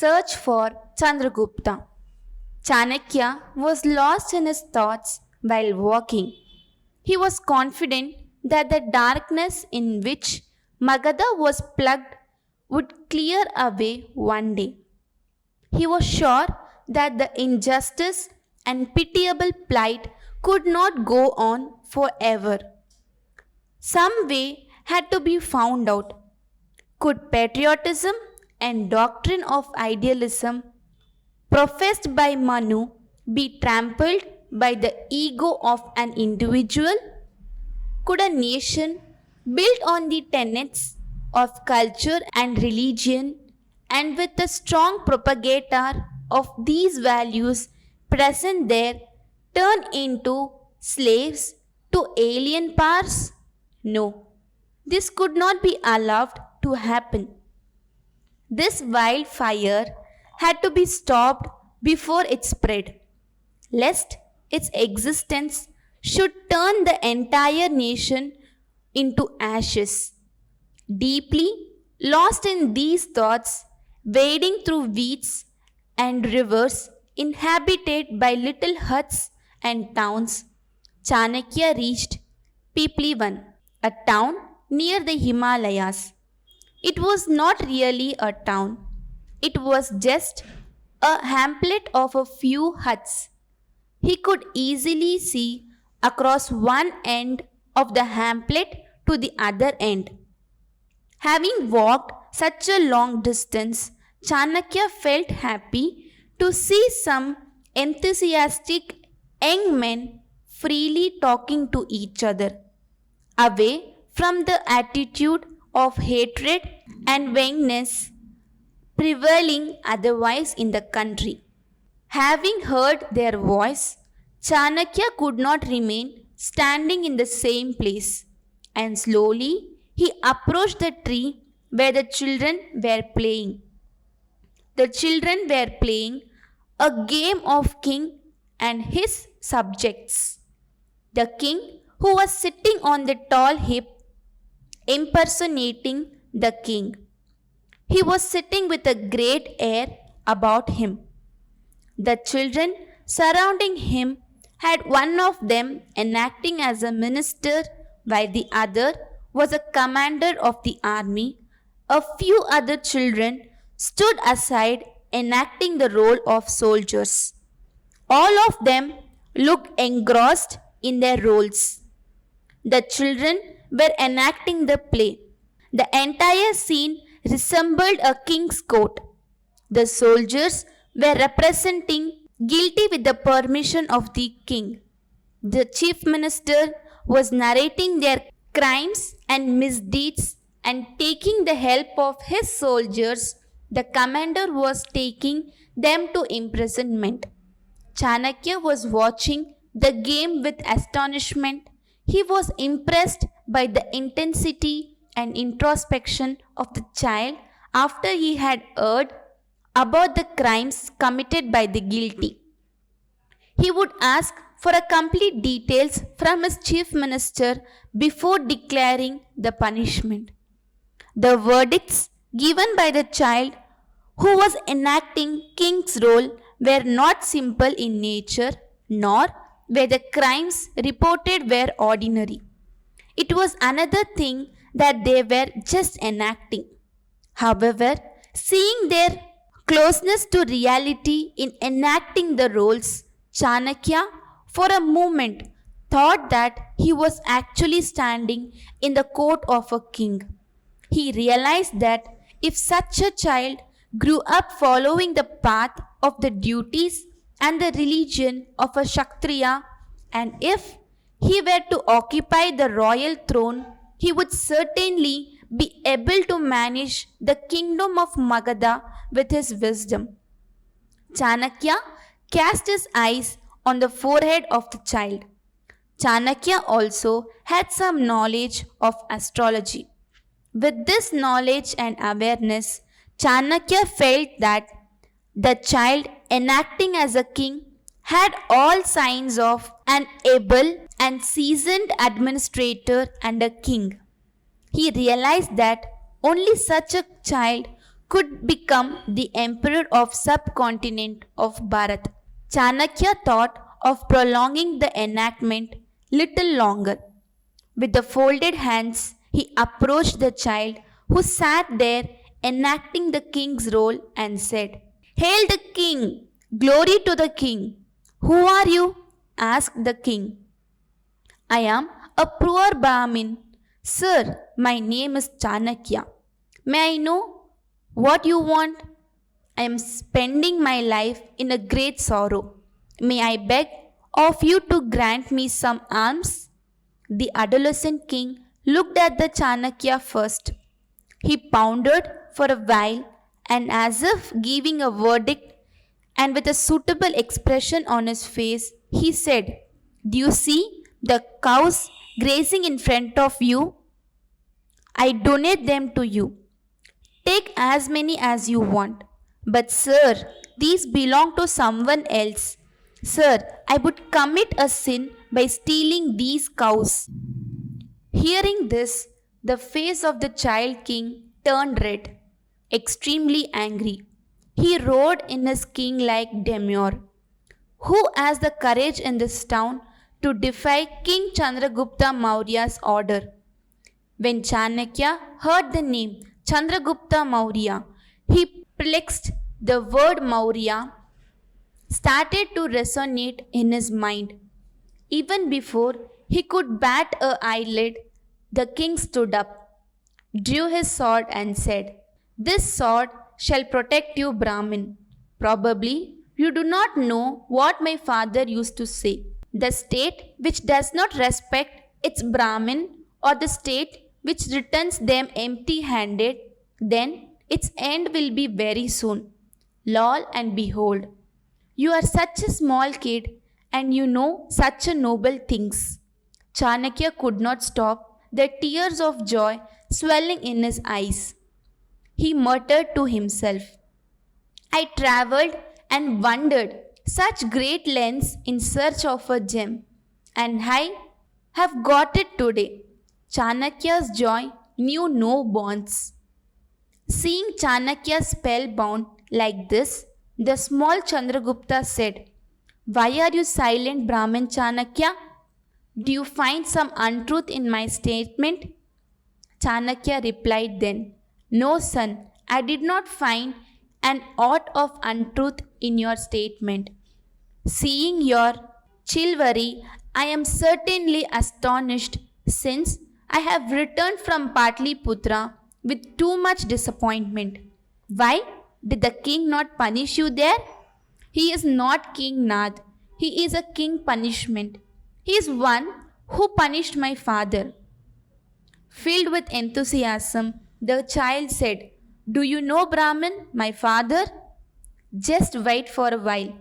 search for Chandragupta. Chanakya was lost in his thoughts while walking. He was confident that the darkness in which Magadha was plugged would clear away one day. He was sure that the injustice and pitiable plight could not go on forever. Some way had to be found out. Could patriotism and doctrine of idealism professed by Manu be trampled by the ego of an individual? Could a nation built on the tenets of culture and religion and with a strong propagator of these values present there turn into slaves to alien powers? No, this could not be allowed to happen. This wildfire had to be stopped before it spread, lest its existence should turn the entire nation into ashes. Deeply lost in these thoughts, wading through weeds and rivers inhabited by little huts and towns, Chanakya reached Piplivan, a town near the Himalayas. It was not really a town, it was just a hamlet of a few huts. He could easily see across one end of the hamlet to the other end. Having walked such a long distance, Chanakya felt happy to see some enthusiastic young men freely talking to each other, away from the attitude of hatred and vagueness prevailing otherwise in the country. Having heard their voice, Chanakya could not remain standing in the same place, and slowly he approached the tree where the children were playing. The children were playing a game of king and his subjects. The king, who was sitting on the tall hip, impersonating the king. He was sitting with a great air about him. The children surrounding him had one of them enacting as a minister, while the other was a commander of the army. A few other children stood aside enacting the role of soldiers. All of them looked engrossed in their roles. The children were enacting the play. The entire scene resembled a king's court. The soldiers were representing guilty with the permission of the king. The chief minister was narrating their crimes and misdeeds, and taking the help of his soldiers, the commander was taking them to imprisonment. Chanakya was watching the game with astonishment. He was impressed by the intensity and introspection of the child after he had heard about the crimes committed by the guilty. He would ask for a complete details from his chief minister before declaring the punishment. The verdicts given by the child who was enacting king's role were not simple in nature, nor were the crimes reported were ordinary. It was another thing that they were just enacting. However, seeing their closeness to reality in enacting the roles, Chanakya, for a moment, thought that he was actually standing in the court of a king. He realized that if such a child grew up following the path of the duties and the religion of a Kshatriya, and if he were to occupy the royal throne, he would certainly be able to manage the kingdom of Magadha with his wisdom. Chanakya cast his eyes on the forehead of the child. Chanakya also had some knowledge of astrology. With this knowledge and awareness, Chanakya felt that the child enacting as a king had all signs of an able and seasoned administrator and a king. He realized that only such a child could become the emperor of subcontinent of Bharat. Chanakya thought of prolonging the enactment little longer. With the folded hands, he approached the child who sat there enacting the king's role and said, "Hail the king! Glory to the king! Who are you?" asked the king. "I am a poor Brahmin. Sir, my name is Chanakya. May I know what you want? I am spending my life in a great sorrow. May I beg of you to grant me some alms?" The adolescent king looked at the Chanakya first. He pondered for a while and, as if giving a verdict, and with a suitable expression on his face, he said, "Do you see the cows grazing in front of you? I donate them to you. Take as many as you want. But, sir, these belong to someone else. Sir, I would commit a sin by stealing these cows." Hearing this, the face of the child king turned red, extremely angry. He roared in his king-like demeanor, "Who has the courage in this town to defy King Chandragupta Maurya's order?" When Chanakya heard the name Chandragupta Maurya, he perplexed. The word Maurya started to resonate in his mind. Even before he could bat an eyelid, the king stood up, drew his sword and said, "This sword shall protect you, Brahmin. Probably you do not know what my father used to say. The state which does not respect its Brahmin, or the state which returns them empty-handed, then its end will be very soon. Lol, and behold, you are such a small kid and you know such a noble things." Chanakya could not stop the tears of joy swelling in his eyes. He muttered to himself, "I travelled and wandered such great lengths in search of a gem, and I have got it today." Chanakya's joy knew no bounds. Seeing Chanakya spellbound like this, the small Chandragupta said, "Why are you silent, Brahmin Chanakya? Do you find some untruth in my statement?" Chanakya replied then, "No, son, I did not find an aught of untruth in your statement. Seeing your chivalry, I am certainly astonished, since I have returned from Patliputra with too much disappointment." "Why? Did the king not punish you there?" "He is not King Nath. He is a king punishment. He is one who punished my father." Filled with enthusiasm, the child said, "Do you know Brahmin, my father?" "Just wait for a while.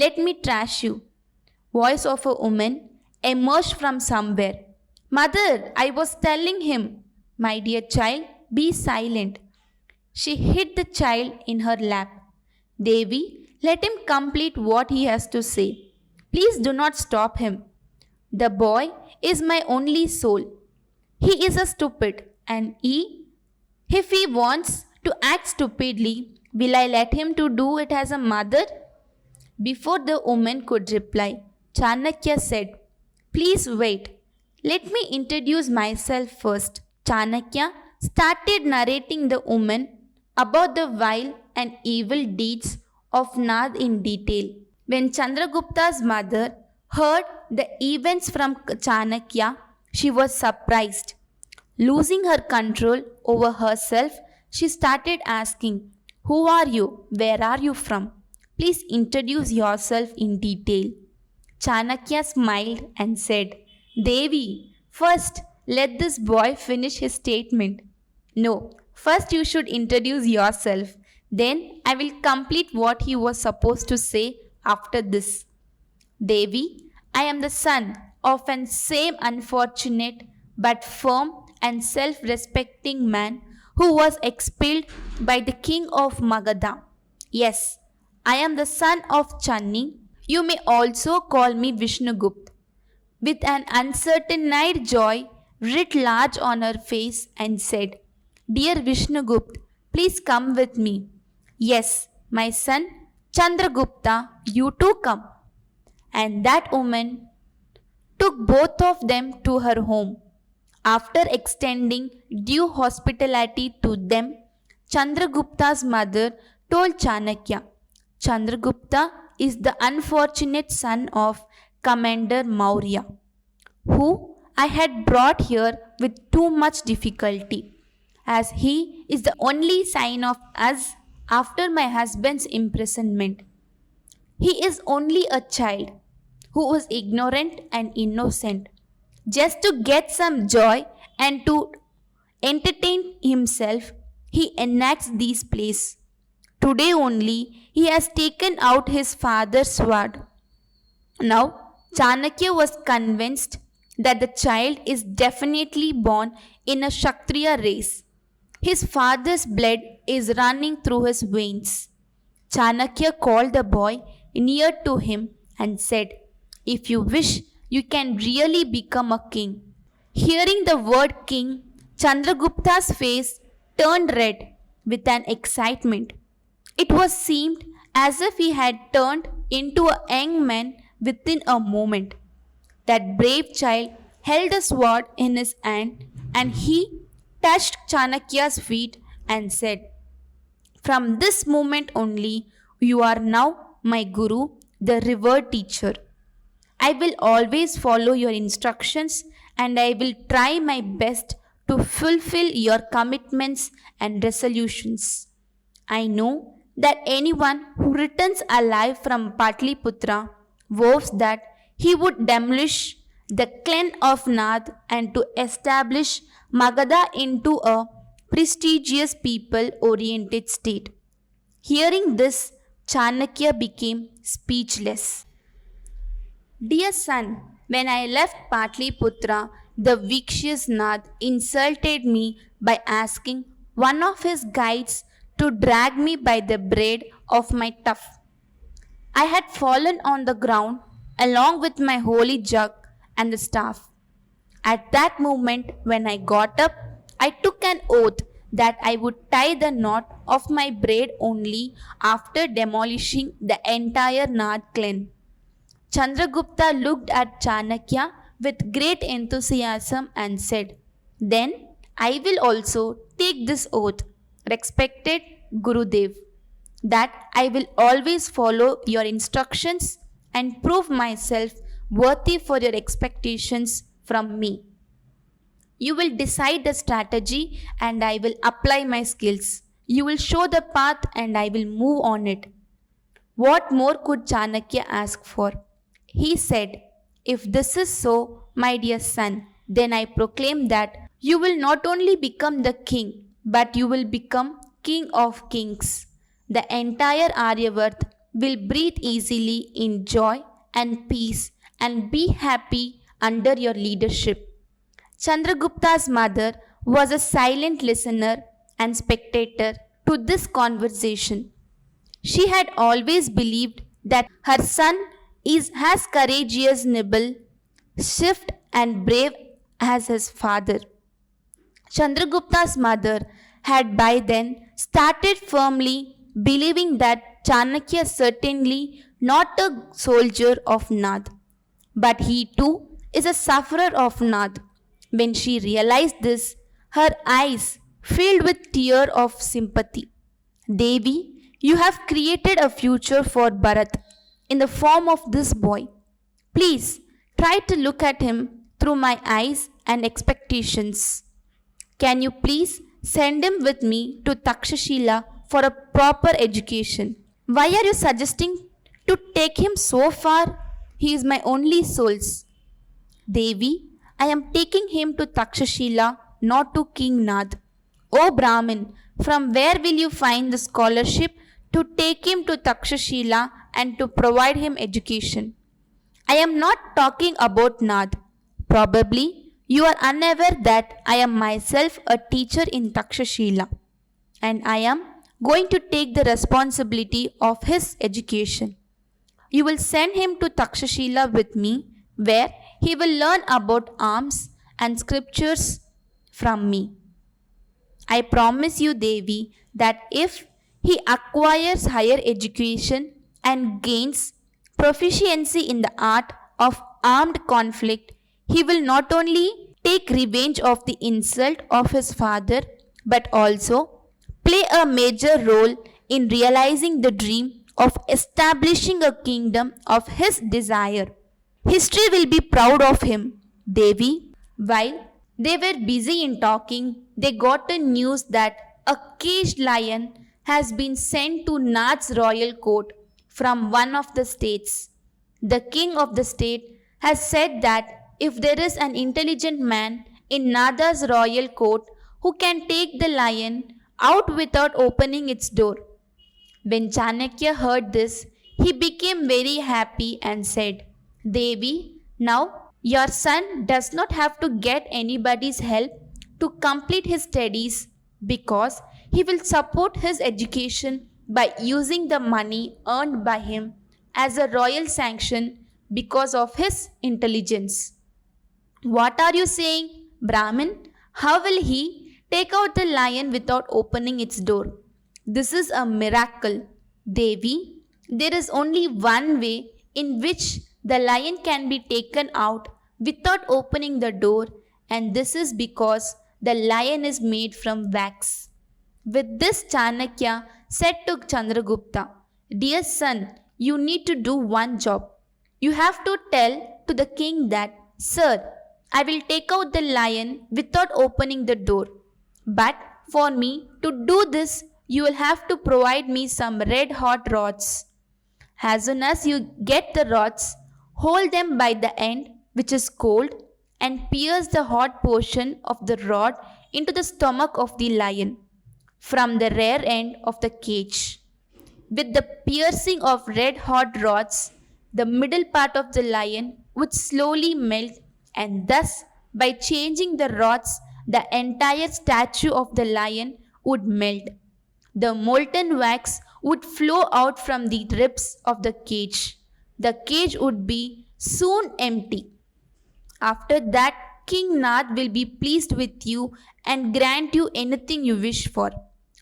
Let me trash you." Voice of a woman emerged from somewhere. "Mother, I was telling him." "My dear child, be silent." She hid the child in her lap. "Devi, let him complete what he has to say. Please do not stop him. The boy is my only soul. He is a stupid, and if he wants to act stupidly, will I let him to do it as a mother?" Before the woman could reply, Chanakya said, "Please wait. Let me introduce myself first." Chanakya started narrating the woman about the vile and evil deeds of Nath in detail. When Chandragupta's mother heard the events from Chanakya, she was surprised. Losing her control over herself, she started asking, "Who are you? Where are you from? Please introduce yourself in detail." Chanakya smiled and said, "Devi, first let this boy finish his statement." "No, first you should introduce yourself. Then I will complete what he was supposed to say after this." "Devi, I am the son of an same unfortunate but firm and self-respecting man who was expelled by the king of Magadha. Yes, I am the son of Channi. You may also call me Vishnugupt." With an uncertain-eyed joy writ large on her face, and said, "Dear Vishnugupt, please come with me. Yes, my son, Chandragupta, you too come. And that woman took both of them to her home. After extending due hospitality to them, Chandragupta's mother told Chanakya, Chandragupta is the unfortunate son of Commander Maurya, who I had brought here with too much difficulty, as he is the only sign of us after my husband's imprisonment. He is only a child who was ignorant and innocent. Just to get some joy and to entertain himself, he enacts these plays. Today only he has taken out his father's sword. Now, Chanakya was convinced that the child is definitely born in a Kshatriya race. His father's blood is running through his veins. Chanakya called the boy near to him and said, if you wish, you can really become a king. Hearing the word king, Chandragupta's face turned red with an excitement. It was seemed as if he had turned into a young man within a moment. That brave child held a sword in his hand and he touched Chanakya's feet and said, from this moment only, you are now my guru, the revered teacher. I will always follow your instructions and I will try my best to fulfill your commitments and resolutions. I know that anyone who returns alive from Patliputra vows that he would demolish the clan of Nath and to establish Magadha into a prestigious people-oriented state. Hearing this, Chanakya became speechless. Dear son, when I left Patliputra, the vicious Nath insulted me by asking one of his guides to drag me by the braid of my tuft. I had fallen on the ground along with my holy jug and the staff. At that moment, when I got up, I took an oath that I would tie the knot of my braid only after demolishing the entire Nath clan. Chandragupta looked at Chanakya with great enthusiasm and said, then I will also take this oath, respected Gurudev, that I will always follow your instructions and prove myself worthy for your expectations from me. You will decide the strategy and I will apply my skills. You will show the path and I will move on it. What more could Chanakya ask for? He said, if this is so, my dear son, then I proclaim that you will not only become the king, but you will become king of kings. The entire Aryavart will breathe easily in joy and peace and be happy under your leadership. Chandragupta's mother was a silent listener and spectator to this conversation. She had always believed that her son is as courageous, nimble, swift and brave as his father. Chandragupta's mother had by then started firmly believing that Chanakya is certainly not a soldier of Nath, but he too is a sufferer of Nath. When she realized this, her eyes filled with tears of sympathy. Devi, you have created a future for Bharat in the form of this boy. Please try to look at him through my eyes and expectations. Can you please send him with me to Takshashila for a proper education? Why are you suggesting to take him so far? He is my only souls. Devi, I am taking him to Takshashila, not to King Nath. O Brahmin, from where will you find the scholarship to take him to Takshashila and to provide him education? I am not talking about Nath. Probably you are unaware that I am myself a teacher in Takshashila and I am going to take the responsibility of his education. You will send him to Takshashila with me, where he will learn about arms and scriptures from me. I promise you, Devi, that if he acquires higher education and gains proficiency in the art of armed conflict, he will not only take revenge of the insult of his father but also play a major role in realizing the dream of establishing a kingdom of his desire. History will be proud of him, Devi. While they were busy in talking, they got the news that a caged lion has been sent to Nath's royal court from one of the states. The king of the state has said that if there is an intelligent man in Nada's royal court who can take the lion out without opening its door. When Chanakya heard this, he became very happy and said, Devi, now your son does not have to get anybody's help to complete his studies because he will support his education by using the money earned by him as a royal sanction because of his intelligence. What are you saying, Brahmin? How will he take out the lion without opening its door? This is a miracle. Devi, there is only one way in which the lion can be taken out without opening the door, and this is because the lion is made from wax. With this, Chanakya said to Chandragupta, Dear son, you need to do one job. You have to tell to the king that, Sir, I will take out the lion without opening the door. But for me to do this, you will have to provide me some red hot rods. As soon as you get the rods, hold them by the end, which is cold, and pierce the hot portion of the rod into the stomach of the lion from the rear end of the cage. With the piercing of red hot rods, the middle part of the lion would slowly melt, and thus, by changing the rods, the entire statue of the lion would melt. The molten wax would flow out from the ribs of the cage. The cage would be soon empty. After that, King Nath will be pleased with you and grant you anything you wish for.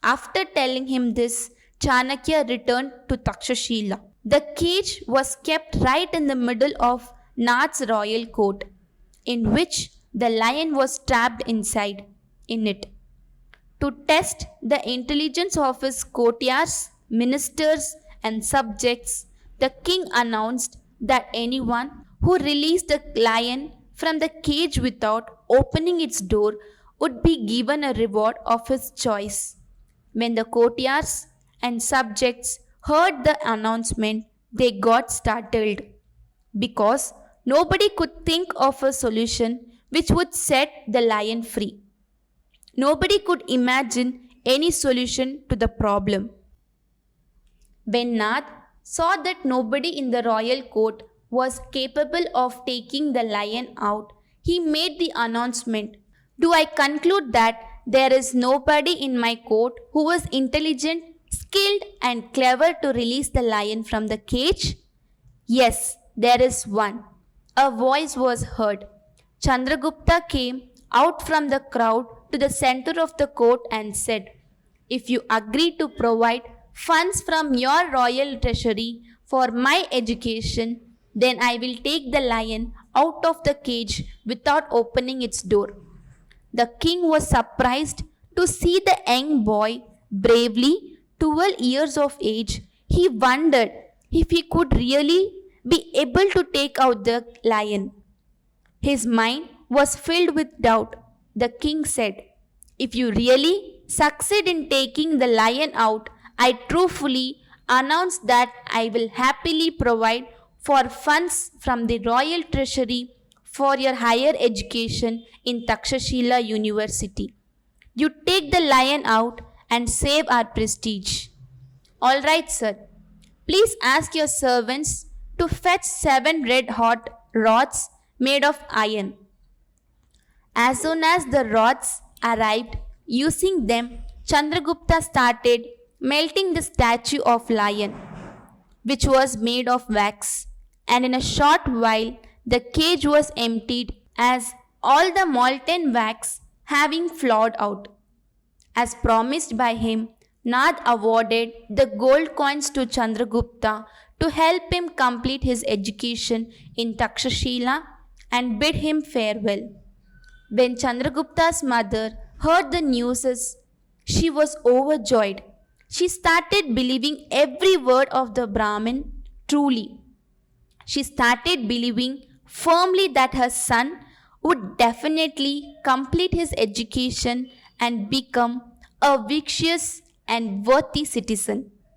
After telling him this, Chanakya returned to Takshashila. The cage was kept right in the middle of Nath's royal court, in which the lion was trapped inside in it. To test the intelligence of his courtiers, ministers, and subjects, the king announced that anyone who released the lion from the cage without opening its door would be given a reward of his choice. When the courtiers and subjects heard the announcement, they got startled because nobody could think of a solution which would set the lion free. Nobody could imagine any solution to the problem. When Nath saw that nobody in the royal court was capable of taking the lion out, he made the announcement, Do I conclude that there is nobody in my court who is intelligent, skilled, and clever to release the lion from the cage? Yes, there is one. A voice was heard. Chandragupta came out from the crowd to the center of the court and said, If you agree to provide funds from your royal treasury for my education, then I will take the lion out of the cage without opening its door. The king was surprised to see the young boy bravely, 12 years of age. He wondered if he could really be able to take out the lion. His mind was filled with doubt. The king said, If you really succeed in taking the lion out, I truthfully announce that I will happily provide for funds from the royal treasury for your higher education in Takshashila University. You take the lion out and save our prestige. All right, sir. Please ask your servants to fetch 7 red hot rods made of iron. As soon as the rods arrived, using them, Chandragupta started melting the statue of lion, which was made of wax, and in a short while the cage was emptied as all the molten wax having flowed out. As promised by him, Nath awarded the gold coins to Chandragupta to help him complete his education in Takshashila and bid him farewell. When Chandragupta's mother heard the news, she was overjoyed. She started believing every word of the Brahmin truly. She started believing firmly that her son would definitely complete his education and become a virtuous and worthy citizen.